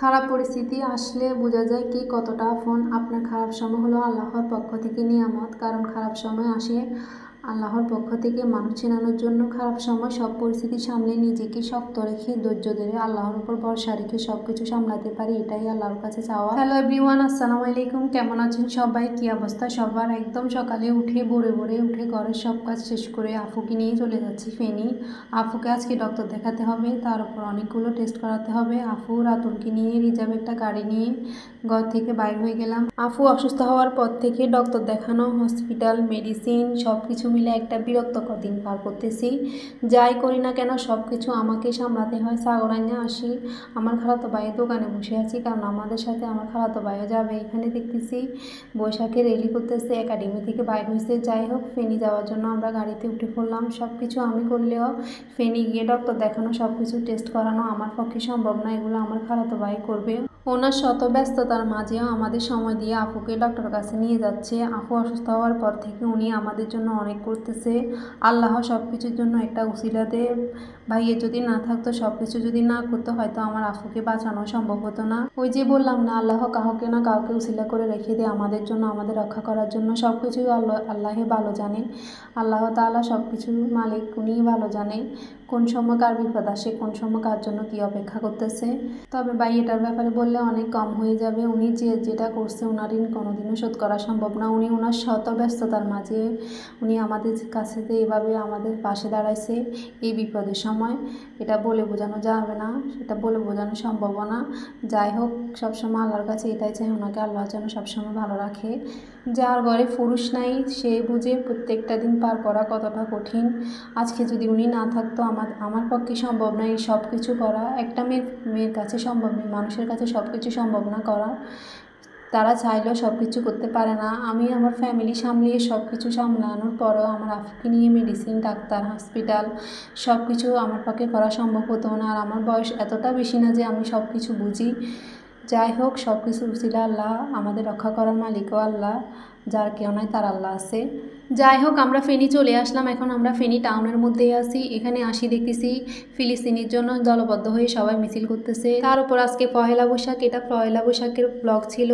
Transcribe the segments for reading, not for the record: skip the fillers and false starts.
খারাপ পরিস্থিতি আসলে বোঝা যায় কি কতটা আপন। আপনার খারাপ সময় হলো আল্লাহর পক্ষ থেকে নিয়ামত, কারণ খারাপ সময় আসে আল্লাহর পক্ষ থেকে মানুষ চেনানোর জন্য। খারাপ সময় সব পরিস্থিতি সামলে নিজেকে শক্ত রেখে ধৈর্য ধরে আল্লাহর উপর ভরসা রেখে সব কিছু সামলাতে পারি, এটাই আল্লাহর কাছে চাওয়া। হ্যালো এভরিওয়ান, আসসালামু আলাইকুম। কেমন আছেন সবাই? কি অবস্থা সবার? একদম সকালে উঠে ভোরে উঠে ঘরের সব কাজ শেষ করে আফুকে নিয়ে চলে যাচ্ছি ফেনী। আফুকে আজকে ডক্টর দেখাতে হবে, তার উপর অনেকগুলো টেস্ট করাতে হবে। আফু রাতুলকে নিয়ে রিজার্ভ একটা গাড়ি নিয়ে ঘর থেকে বাইর হয়ে গেলাম। আফু অসুস্থ হওয়ার পর থেকে ডক্টর দেখানো, হসপিটাল, মেডিসিন সব কিছু মিলে একটা বিরক্তকর দিন পার করতেছি। যাই করি না কেন সব কিছু আমাকে সামলাতে হয়। সাগরাইনে আসি, আমার খালাতো ভাইয়ের দোকানে বসে আছি, কারণ আমাদের সাথে আমার খালাতো ভাইও যাবে। এখানে দেখতেছি বৈশাখে রেলি করতেছে, একাডেমি থেকে বাইর হয়েছে। যাই হোক, ফেনী যাওয়ার জন্য আমরা গাড়িতে উঠে পড়লাম। সব কিছু আমি করলেও ফেনী গিয়ে ডক্টর দেখানো, সব কিছু টেস্ট করানো আমার পক্ষে সম্ভব না। এগুলো আমার খালাতো ভাই করবে। ওনার শত ব্যস্ততার মাঝেও আমাদের সময় দিয়ে আফুকে ডক্টরের কাছে নিয়ে যাচ্ছে। আফু অসুস্থ হওয়ার পর থেকে উনি আমাদের জন্য অনেক করতেছে। আল্লাহ সব কিছুর জন্য একটা উসিলা দে। ভাইয়ে যদি না থাকতো, সব কিছু যদি না করতো, হয়তো আমার আফুকে বাঁচানো সম্ভব হতো না। ওই যে বললাম না, আল্লাহ কাউকে না কাউকে উসিলা করে রেখে দেয় আমাদের জন্য, আমাদের রক্ষা করার জন্য। সব কিছুই আল্লাহে ভালো জানে। আল্লাহ তাআলা সব কিছুর মালিক, উনিই ভালো জানে কোন সময় কার বিপদ আসে, কোন সময় কার জন্য কী অপেক্ষা করতেছে। তবে ভাই এটার ব্যাপারে বললে অনেক কম হয়ে যাবে। উনি যেটা করছে ওনার ঋণ কোনোদিনও শোধ করা সম্ভব না। উনি ওনার শত ব্যস্ততার মাঝে উনি আমাদের কাছে যে এভাবে আমাদের পাশে দাঁড়াইছে এই বিপদের সময়, এটা বলে বোঝানো যাবে না, সেটা বলে বোঝানো সম্ভব না। যাই হোক, সবসময় আল্লাহর কাছে এটাই চাই, ওনাকে আল্লাহ যেন সবসময় ভালো রাখে। যার ঘরে পুরুষ নাই সে বুঝে প্রত্যেকটা দিন পার করা কতটা কঠিন। আজকে যদি উনি না থাকতো, আমার পক্ষে সম্ভব না এই সব কিছু করা। একটা মেয়ের কাছে সম্ভব নেই, মানুষের কাছে সব কিছু সম্ভব না করা। তারা চাইলেও সব কিছু করতে পারে না। আমি আমার ফ্যামিলি সামলিয়ে সব কিছু সামলানোর পরেও আমার আফুকে নিয়ে মেডিসিন, ডাক্তার, হসপিটাল সব কিছু আমার পক্ষে করা সম্ভব হতো না। আর আমার বয়স এতটা বেশি না যে আমি সব কিছু বুঝি। যাই হোক, সব কিছু উসিলা আল্লাহ, আমাদের রক্ষা করার মালিকও আল্লাহ, যার কেউ নাই তার আল্লাহ আছে। যাই হোক, আমরা ফেনী চলে আসলাম। এখন আমরা ফেনী টাউনের মধ্যেই আছি। এখানে আসি দেখতেছি ফিলিস্তিনির জন্য দলবদ্ধ হয়ে সবাই মিছিল করতেছে। তার উপর আজকে পহেলা বৈশাখ, এটা পহেলা বৈশাখের ব্লগ ছিল।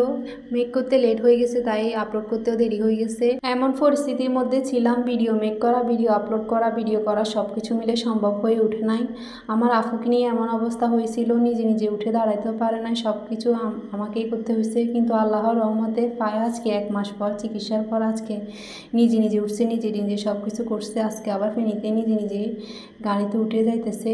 মেক করতে লেট হয়ে গেছে, তাই আপলোড করতেও দেরি হয়ে গেছে। এমন পরিস্থিতির মধ্যে ছিলাম, ভিডিও মেক করা, ভিডিও আপলোড করা, ভিডিও করা সব কিছু মিলে সম্ভব হয়ে ওঠে নাই। আমার আফুকে নিয়ে এমন অবস্থা হয়েছিল, নিজে উঠে দাঁড়াইতেও পারে নাই, সব কিছু আমাকেই করতে হয়েছে। কিন্তু আল্লাহর রহমতে পায়ে আজকে 1 মাস পর চিকিৎসার পর আজকে নিজে উঠছে, নিজে সব কিছু করছে। আজকে আবার ফেনীতে নিজে গাড়িতে উঠে যাইতেছে।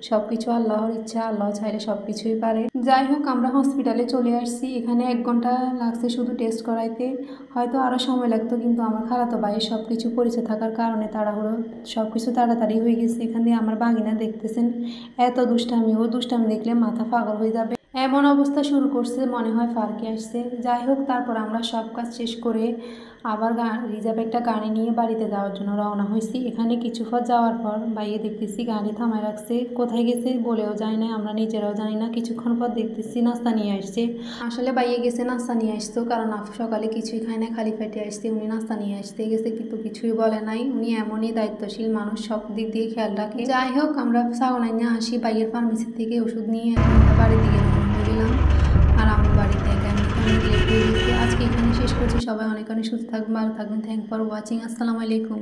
সব কিছু আল্লাহর ইচ্ছা, আল্লাহ চাইলে সব কিছুই পারে। যাই হোক, আমরা হসপিটালে চলে আসছি। এখানে 1 ঘন্টা লাগছে শুধু টেস্ট করাইতে, হয়তো আরও সময় লাগতো, কিন্তু আমার খালাতো ভাইয়ের সব কিছু পরিচয় থাকার কারণে তাড়াহুড়ো সব কিছু তাড়াতাড়ি হয়ে গেছে। এখানে আমার বাগিনা দেখতেছেন, এত দুষ্টামি, ও দুষ্টামি দেখলে মাথা পাগল হয়ে যাবে, এমন অবস্থা শুরু করছে, মনে হয় ফারকে আসছে। যাই হোক, তারপর আমরা সব কাজ শেষ করে আবার রিজার্ভ একটা গাড়ি নিয়ে বাড়িতে যাওয়ার জন্য রওনা হয়েছি। এখানে কিছু পথ যাওয়ার পর বাইরে দেখতেছি গাড়ি থামায় রাখছে, কোথায় গেছে বলেও যায় না, আমরা নিজেরাও জানি না। কিছুক্ষণ পর দেখতেছি নাস্তা নিয়ে আসছে। আসলে বাইরে গেছে নাস্তা নিয়ে আসতো, কারণ সকালে কিছুই খায় না, খালি পেটে আসছে। উনি নাস্তা নিয়ে আসতে গেছে, কিন্তু কিছুই বলে নাই। উনি এমনই দায়িত্বশীল মানুষ, সব দিক দিয়ে খেয়াল রাখে। যাই হোক, আমরা সাগনাইনে আসি, বাইরের ফার্মেসি থেকে ওষুধ নিয়ে এখন আমরা বাড়ির দিকে রওনা দিলাম। আর আমার বাড়িতে অনেক লেট হয়ে গেছে। আজকে এখানে শেষ করছি। সবাই অনেক সুস্থ থাকবেন, ভালো থাকবেন। Thank for watching. আসসালামু আলাইকুম।